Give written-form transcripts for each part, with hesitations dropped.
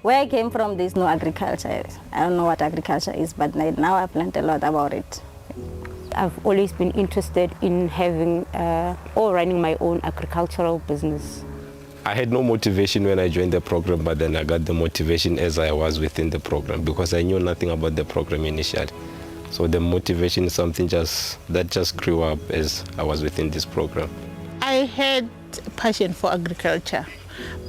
Where I came from, there's no agriculture. I don't know what agriculture is, but now I've learned a lot about it. I've always been interested in having or running my own agricultural business. I had no motivation when I joined the program, but then I got the motivation as I was within the program because I knew nothing about the program initially. So the motivation is something that just grew up as I was within this program. I had a passion for agriculture,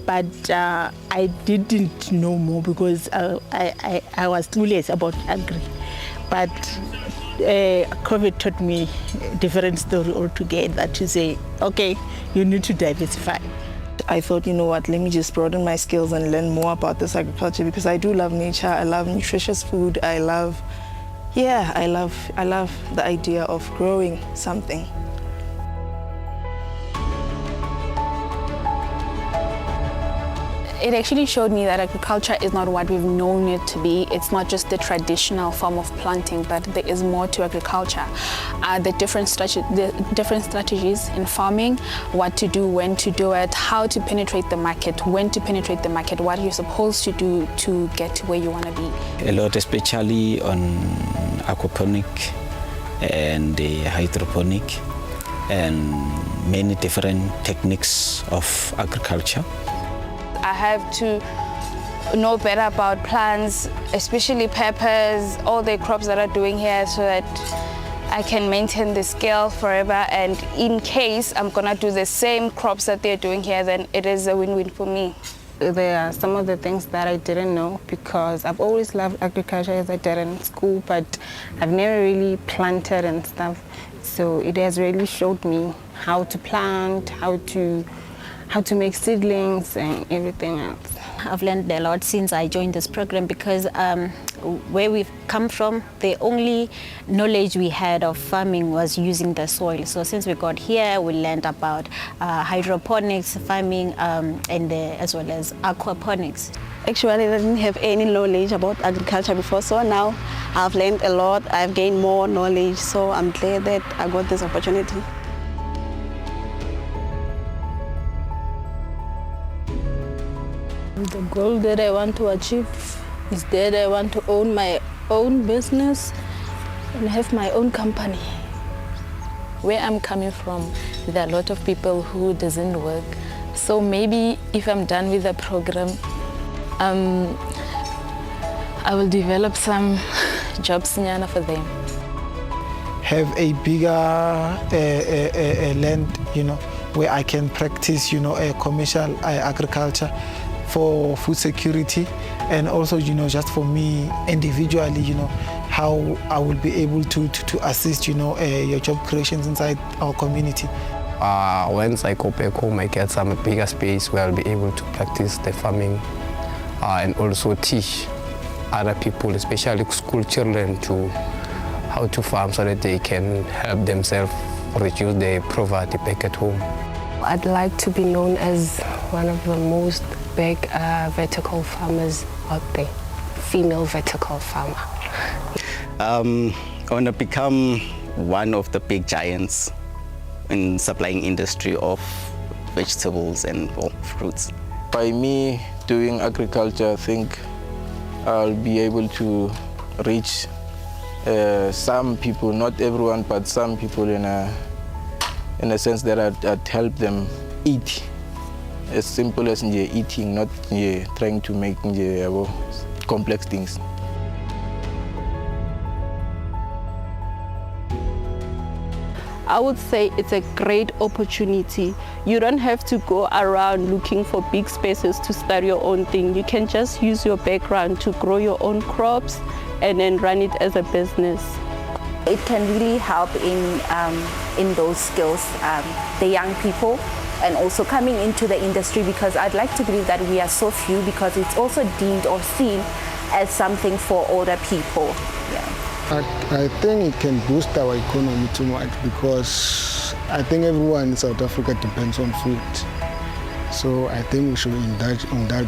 but I didn't know more because I was clueless about agri. But COVID taught me a different story altogether to say, okay, you need to diversify. I thought, you know what, let me just broaden my skills and learn more about this agriculture because I do love nature, I love nutritious food, I love the idea of growing something. It actually showed me that agriculture is not what we've known it to be. It's not just the traditional form of planting, but there is more to agriculture. The different strategies in farming, what to do, when to do it, how to penetrate the market, when to penetrate the market, what you're supposed to do to get to where you want to be. A lot, especially on aquaponic and hydroponic and many different techniques of agriculture. I have to know better about plants, especially peppers, all the crops that are doing here so that I can maintain the scale forever. And in case I'm gonna do the same crops that they're doing here, then it is a win-win for me. There are some of the things that I didn't know because I've always loved agriculture as I did in school, but I've never really planted and stuff. So it has really showed me how to plant, how to make seedlings and everything else. I've learned a lot since I joined this program because where we've come from, the only knowledge we had of farming was using the soil. So since we got here, we learned about hydroponics, farming, and as well as aquaponics. Actually, I didn't have any knowledge about agriculture before, so now I've learned a lot, I've gained more knowledge, so I'm glad that I got this opportunity. The goal that I want to achieve is that I want to own my own business and have my own company. Where I'm coming from, there are a lot of people who doesn't work. So maybe if I'm done with the program, I will develop some jobs for them. Have a bigger land, where I can practice, a commercial agriculture for food security, and also, just for me individually, how I will be able to assist, your job creations inside our community. Once I go back home, I get some bigger space where I'll be able to practice the farming and also teach other people, especially school children, how to farm so that they can help themselves reduce their poverty back at home. I'd like to be known as one of the most big vertical farmers out there, female vertical farmer. I want to become one of the big giants in supplying industry of vegetables and fruits. By me doing agriculture, I think I'll be able to reach some people, not everyone, but some people in a sense that I'd help them eat. As simple as eating, not trying to make complex things. I would say it's a great opportunity. You don't have to go around looking for big spaces to start your own thing. You can just use your background to grow your own crops and then run it as a business. It can really help in those skills, the young people, and also coming into the industry, because I'd like to believe that we are so few, because it's also deemed or seen as something for older people. Yeah. I think it can boost our economy too much, because I think everyone in South Africa depends on food. So I think we should indulge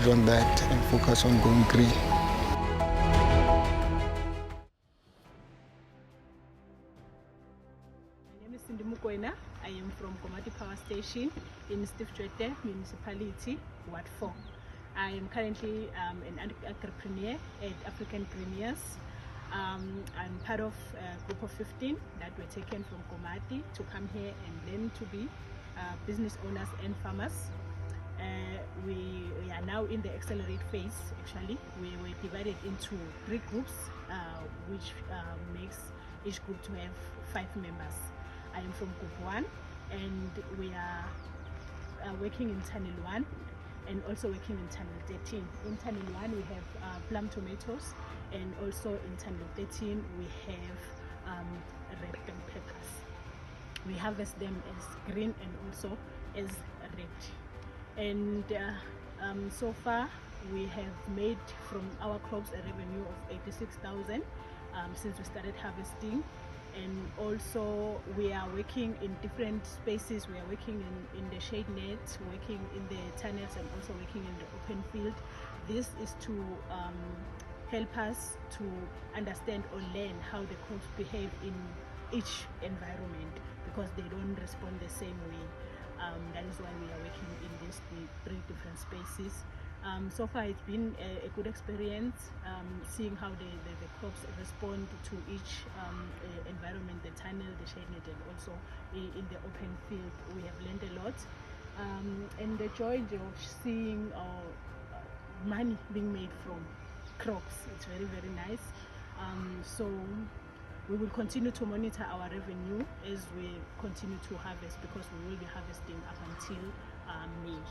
on that and focus on going green. My name is Mukwena. I am from Komati Power Station in Stiftswete Municipality, Ward 4. I am currently an entrepreneur at Agripreneurs. I'm part of a group of 15 that were taken from Komati to come here and learn to be business owners and farmers. We are now in the accelerate phase. Actually, we were divided into 3 groups, which makes each group to have 5 members. I am from Group 1, and we are working in Tunnel 1 and also working in Tunnel 13. In Tunnel 1 we have plum tomatoes, and also in Tunnel 13 we have red bell peppers. We harvest them as green and also as red. And so far we have made from our crops a revenue of 86,000 since we started harvesting. And also we are working in different spaces. We are working in the shade net, working in the tunnels, and also working in the open field. This is to help us to understand or learn how the crops behave in each environment, because they don't respond the same way. That is why we are working in these 3 different spaces. So far it's been a good experience, seeing how the crops respond to each environment, the tunnel, the shade net, and also in the open field. We have learned a lot, and the joy of seeing money being made from crops, it's very, very nice. So we will continue to monitor our revenue as we continue to harvest, because we will be harvesting up until May.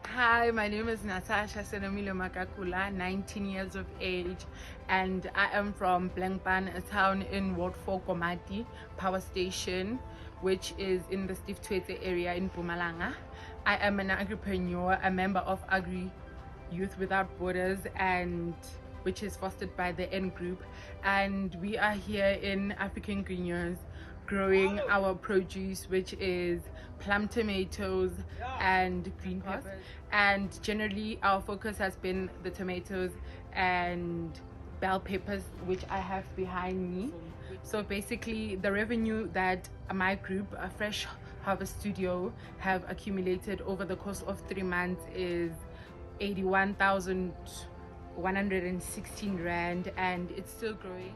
Hi, my name is Natasha Senomilo Makakula, 19 years of age, and I am from Blankpan, a town in Ward 4 Komati Power Station, which is in the Stiftswete area in Mpumalanga. I am an agripreneur, a member of Agri Youth Without Borders, and which is fostered by the EARN Group, and we are here in Agripreneurs growing our produce, which is plum tomatoes and green peppers, and generally our focus has been the tomatoes and bell peppers, which I have behind me. So basically the revenue that my group, a Fresh Harvest Studio, have accumulated over the course of 3 months is 81,116 rand, and it's still growing.